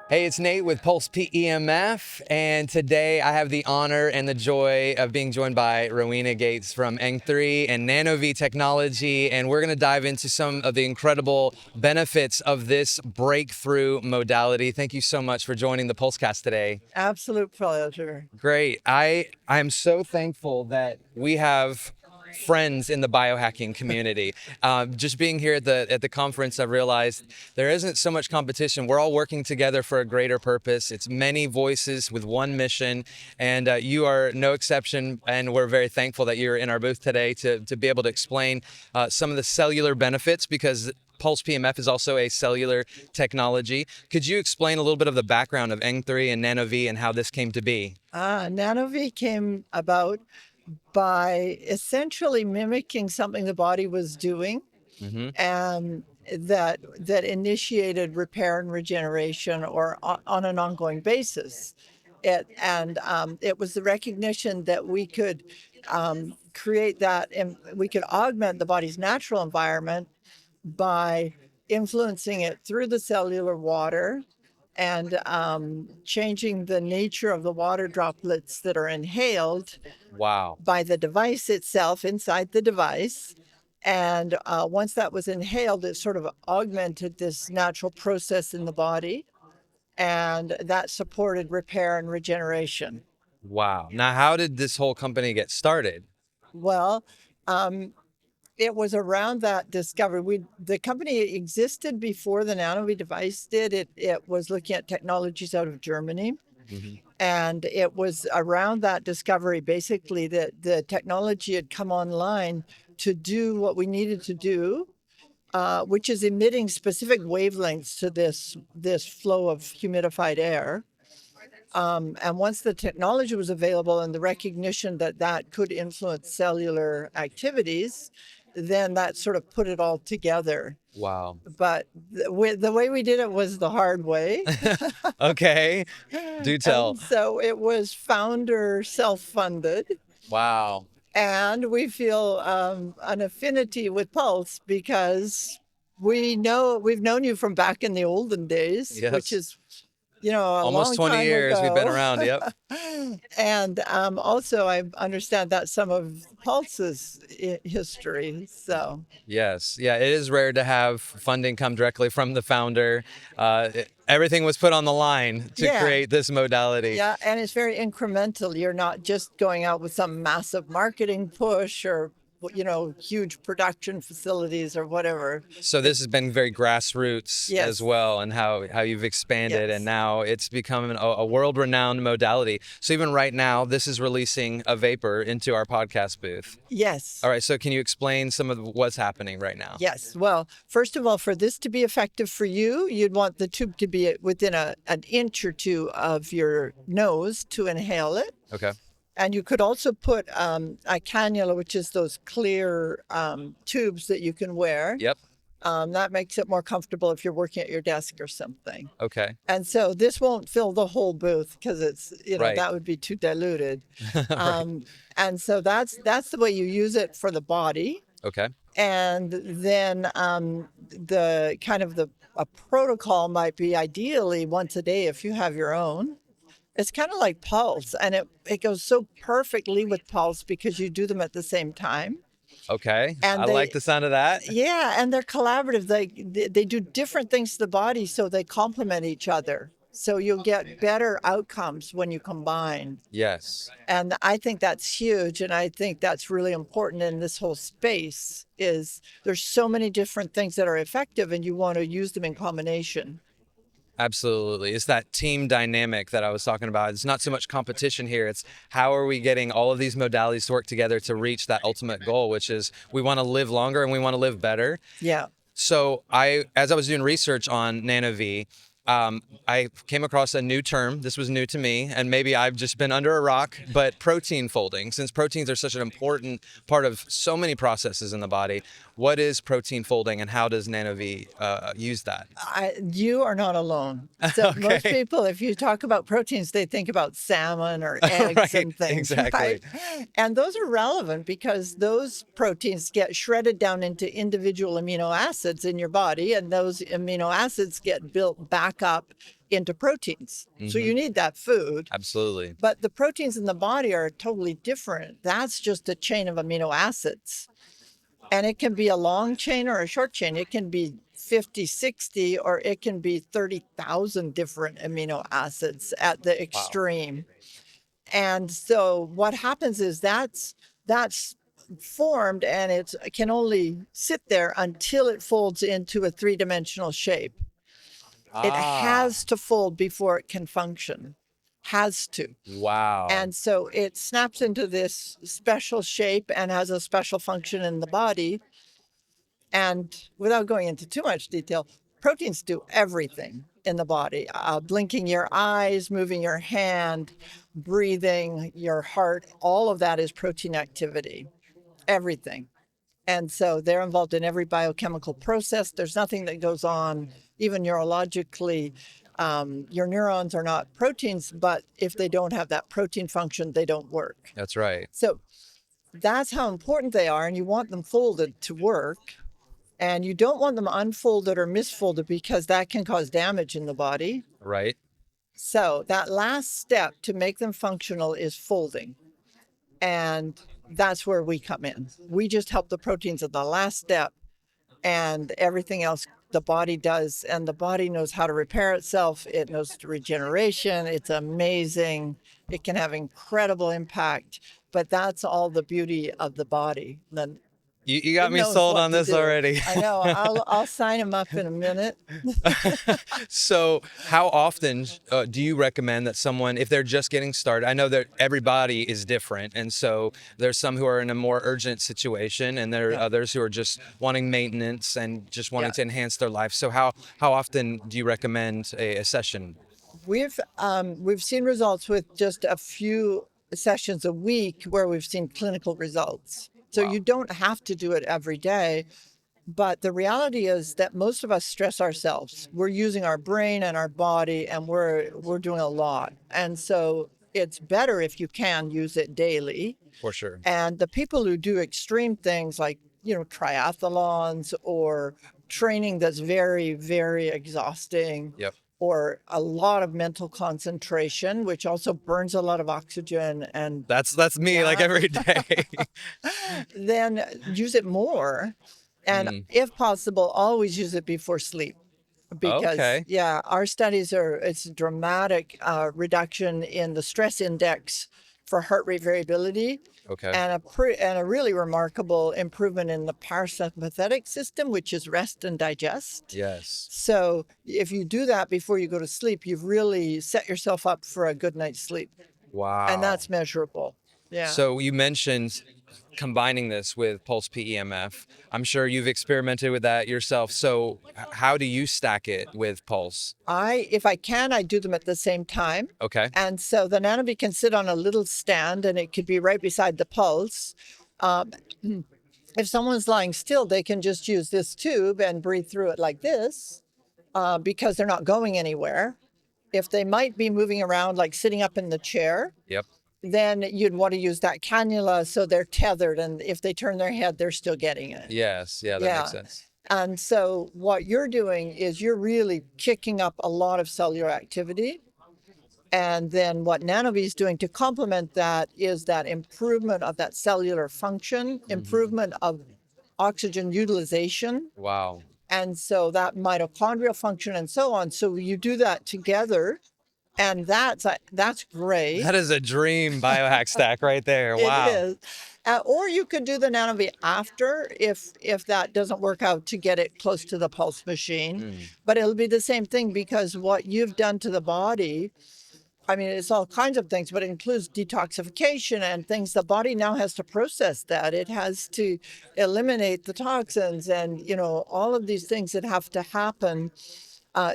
Hey, it's Nate with Pulse PEMF, and today I have the honor and the joy of being joined by Rowena Gates from ENG3 and NanoVi technology, and we're going to dive into some of the incredible benefits of this breakthrough modality. Thank you so much for joining the PulseCast today. Absolute pleasure. Great. I'm so thankful that we have friends in the biohacking community. Just being here at the conference, I've realized there isn't so much competition. We're all working together for a greater purpose. It's many voices with one mission, and you are no exception. And we're very thankful that you're in our booth today to be able to explain some of the cellular benefits, because Pulse PEMF is also a cellular technology. Could you explain a little bit of the background of ENG3 and NanoVi and how this came to be? NanoVi came about by essentially mimicking something the body was doing, and that initiated repair and regeneration or on an ongoing basis. It was the recognition that we could create that, and we could augment the body's natural environment by influencing it through the cellular water and changing the nature of the water droplets that are inhaled Wow. by the device itself inside the device. And once that was inhaled, it sort of augmented this natural process in the body, and that supported repair and regeneration. Wow. Now, how did this whole company get started? Well, it was around that discovery. The company existed before the NanoVi device did. It was looking at technologies out of Germany. And it was around that discovery, basically, that the technology had come online to do what we needed to do, which is emitting specific wavelengths to this flow of humidified air. And once the technology was available and the recognition that that could influence cellular activities, then that sort of put it all together. Wow. But the way we did it was the hard way. Okay. Do tell. And so it was founder self-funded. Wow. And we feel an affinity with Pulse because we've known you from back in the olden days, Yes. which is, a Almost long 20 time years ago. we've been around. Yep. And also, I understand that some of Pulse's history. So Yes. Yeah. It is rare to have funding come directly from the founder. Everything was put on the line to Yeah. create this modality. yeah, and it's very incremental. You're not just going out with some massive marketing push or huge production facilities or whatever. So this has been very grassroots Yes. as well, and how you've expanded, Yes. and now it's become a world-renowned modality. So even right now, this is releasing a vapor into our podcast booth. Yes. All right, so can you explain some of what's happening right now? Yes. Well, first of all, for this to be effective for you, you'd want the tube to be within an inch or two of your nose to inhale it. Okay. And you could also put a cannula, which is those clear tubes that you can wear. Yep. That makes it more comfortable if you're working at your desk or something. Okay. And so this won't fill the whole booth because it's, Right. that would be too diluted. Right. And so that's the way you use it for the body. Okay. And then the kind of a protocol might be ideally once a day if you have your own. It's kind of like Pulse, and it goes so perfectly with Pulse because you do them at the same time. Okay. And I like the sound of that. Yeah, and they're collaborative. They do different things to the body, so they complement each other. So you'll get better outcomes when you combine. Yes. And I think that's huge, and I think that's really important in this whole space. Is there's so many different things that are effective, and you want to use them in combination. Absolutely. It's that team dynamic that I was talking about. It's not so much competition here. It's how are we getting all of these modalities to work together to reach that ultimate goal, which is we want to live longer and we want to live better. Yeah. So as I was doing research on NanoVi, I came across a new term. This was new to me, and maybe I've just been under a rock, but protein folding. Since proteins are such an important part of so many processes in the body, what is protein folding and how does NanoVi use that? You are not alone. So Okay. most people, if you talk about proteins, they think about salmon or eggs Right, and things. exactly. Right? And those are relevant because those proteins get shredded down into individual amino acids in your body, and those amino acids get built back back up into proteins. So you need that food. Absolutely. But the proteins in the body are totally different. That's just a chain of amino acids. And it can be a long chain or a short chain. It can be 50, 60, or it can be 30,000 different amino acids at the extreme. And so what happens is that's formed, and it can only sit there until it folds into a three-dimensional shape. It has to fold before it can function. Has to. Wow. And so it snaps into this special shape and has a special function in the body. And without going into too much detail, proteins do everything in the body. Blinking your eyes, moving your hand, breathing, your heart, all of that is protein activity. Everything. And so they're involved in every biochemical process. There's nothing that goes on, even neurologically. Your neurons are not proteins, but if they don't have that protein function, they don't work. That's right. So that's how important they are. And you want them folded to work. And you don't want them unfolded or misfolded, because that can cause damage in the body. Right. So that last step to make them functional is folding. And that's where we come in. We just help the proteins at the last step, and everything else the body does. And the body knows how to repair itself. It knows regeneration. It's amazing. It can have incredible impact. But that's all the beauty of the body. Then You got me knows sold what on to this do. already. I know. I'll sign him up in a minute. So how often do you recommend that someone, if they're just getting started, I know that everybody is different. And so there's some who are in a more urgent situation, and there are others who are just wanting maintenance and just wanting to enhance their life. So how often do you recommend a session? We've seen results with just a few sessions a week where we've seen clinical results. So you don't have to do it every day. But the reality is that most of us stress ourselves. We're using our brain and our body, and we're doing a lot. And so it's better if you can use it daily. For sure. And the people who do extreme things like, triathlons or training that's very, very exhausting. Yep. Or a lot of mental concentration, which also burns a lot of oxygen. And That's me like every day. then use it more. And if possible, always use it before sleep. Because, our studies it's a dramatic reduction in the stress index for heart rate variability. Okay. And a really remarkable improvement in the parasympathetic system, which is rest and digest. Yes. So if you do that before you go to sleep, you've really set yourself up for a good night's sleep. Wow. And that's measurable. Yeah. So you mentioned combining this with Pulse PEMF. I'm sure you've experimented with that yourself. So how do you stack it with Pulse? If I can, I do them at the same time. Okay. And so the NanoVi can sit on a little stand, and it could be right beside the Pulse. If someone's lying still, they can just use this tube and breathe through it like this, because they're not going anywhere. If they might be moving around, like sitting up in the chair, then you'd want to use that cannula so they're tethered, and if they turn their head, they're still getting it. Yes, that makes sense. And so what you're doing is you're really kicking up a lot of cellular activity. And then what NanoVi is doing to complement that is that improvement of that cellular function, improvement of oxygen utilization. Wow. And so that mitochondrial function and so on. So you do that together. And that's great. That is a dream biohack stack right there. Wow. It is. Or you could do the NanoVi after if that doesn't work out, to get it close to the Pulse machine. But it'll be the same thing, because what you've done to the body, I mean, it's all kinds of things, but it includes detoxification and things. The body now has to process that. It has to eliminate the toxins and, all of these things that have to happen.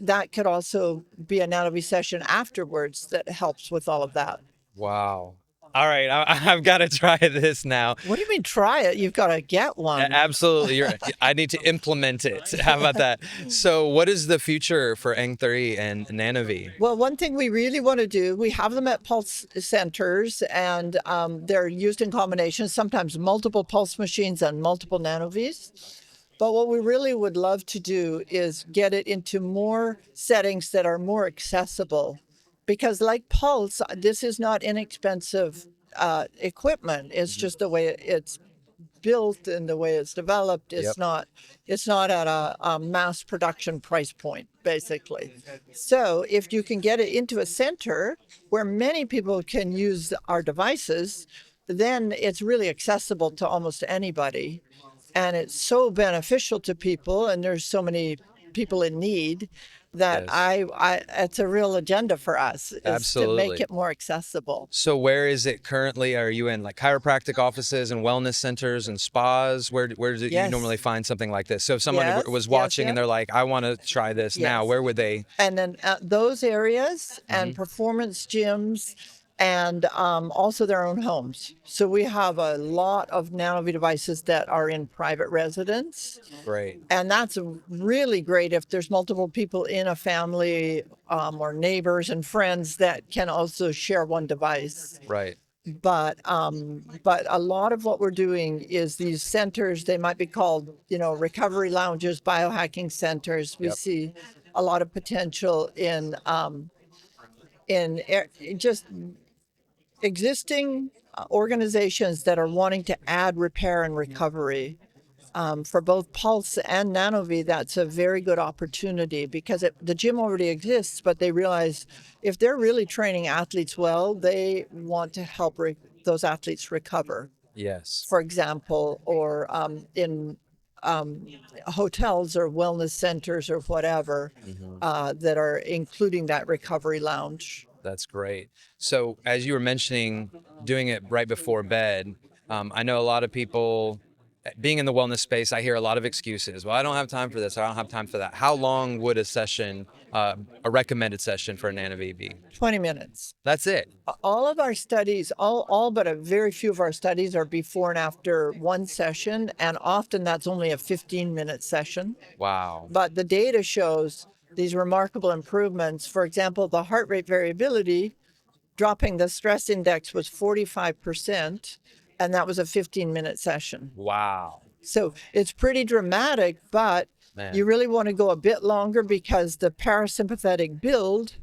That could also be a NanoVi session afterwards that helps with all of that. Wow. All right, I've got to try this now. What do you mean try it? You've got to get one. Absolutely. I need to implement it. How about that? So what is the future for ENG3 and NanoVi? Well, one thing we really want to do, we have them at Pulse centers, and they're used in combination, sometimes multiple Pulse machines and multiple NanoVis. But what we really would love to do is get it into more settings that are more accessible. Because, like Pulse, this is not inexpensive equipment. It's just the way it's built and the way it's developed. Yep. It's not at a mass production price point, basically. So if you can get it into a center where many people can use our devices, then it's really accessible to almost anybody. And it's so beneficial to people, and there's so many people in need that Yes. it's a real agenda for us, is to Absolutely. make it more accessible. So where is it currently? Are you in like chiropractic offices and wellness centers and spas? Where do you Yes. normally find something like this? So if someone Yes, was yes, watching and yes. they're like, I want to try this now, Yes. where would they? And then those areas and performance gyms, and also their own homes. So we have a lot of NanoVi devices that are in private residence. Great. And that's really great if there's multiple people in a family, or neighbors and friends that can also share one device. Right. But a lot of what we're doing is these centers. They might be called, recovery lounges, biohacking centers. We Yep. see a lot of potential in just existing organizations that are wanting to add repair and recovery. For both Pulse and NanoVi, that's a very good opportunity because the gym already exists, but they realize if they're really training athletes well, they want to help those athletes recover, Yes. for example, or in hotels or wellness centers or whatever that are including that recovery lounge. That's great. So as you were mentioning, doing it right before bed, I know a lot of people being in the wellness space, I hear a lot of excuses. Well, I don't have time for this. I don't have time for that. How long would a session, a recommended session for a NanoVi be? 20 minutes. That's it. All of our studies, all but a very few of our studies are before and after one session, and often that's only a 15-minute session. Wow. But the data shows these remarkable improvements. For example, the heart rate variability, dropping the stress index was 45%, and that was a 15-minute session. Wow. So it's pretty dramatic, but Man. you really want to go a bit longer because the parasympathetic build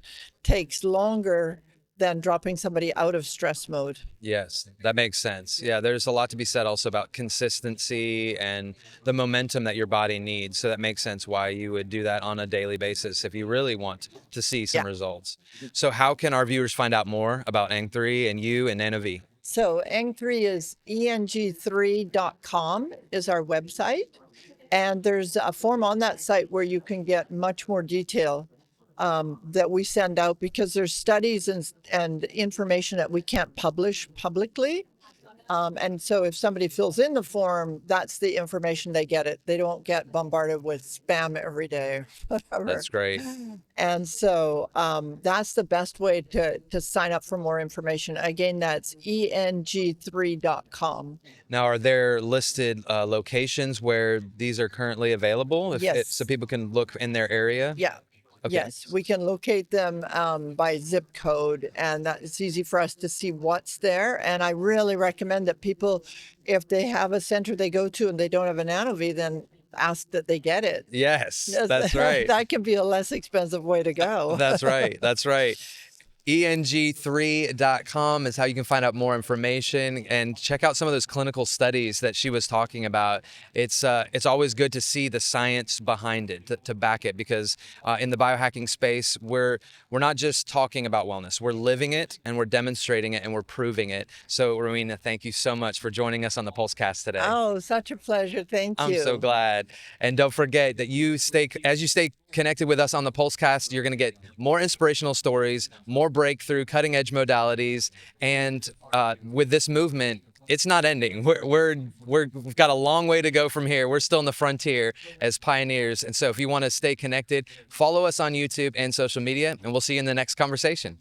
takes longer than dropping somebody out of stress mode. Yes, that makes sense. Yeah, there's a lot to be said also about consistency and the momentum that your body needs. So that makes sense why you would do that on a daily basis if you really want to see some results. So how can our viewers find out more about ENG3 and you and NanoVi? So ENG3 is ENG3.com is our website. And there's a form on that site where you can get much more detail that we send out because there's studies and information that we can't publish publicly. And so if somebody fills in the form, that's the information they get. They don't get bombarded with spam every day, whatever. That's great. And so that's the best way to sign up for more information. Again, that's ENG3.com. Now, are there listed locations where these are currently available? Yes. So people can look in their area? Yeah. Okay. Yes, we can locate them by zip code, and that it's easy for us to see what's there. And I really recommend that people, if they have a center they go to and they don't have a NanoVi, then ask that they get it. Yes, that's right. That can be a less expensive way to go. That's right. That's right. ENG3.com is how you can find out more information and check out some of those clinical studies that she was talking about. It's always good to see the science behind it to back it because in the biohacking space, we're not just talking about wellness. We're living it and we're demonstrating it and we're proving it. So Rowena, thank you so much for joining us on the PulseCast today. Oh, such a pleasure. Thank you. I'm so glad. And don't forget that as you stay connected with us on the PulseCast, you're going to get more inspirational stories, more breakthrough, cutting-edge modalities, and with this movement, it's not ending. We've got a long way to go from here. We're still in the frontier as pioneers, and so if you want to stay connected, follow us on YouTube and social media, and we'll see you in the next conversation.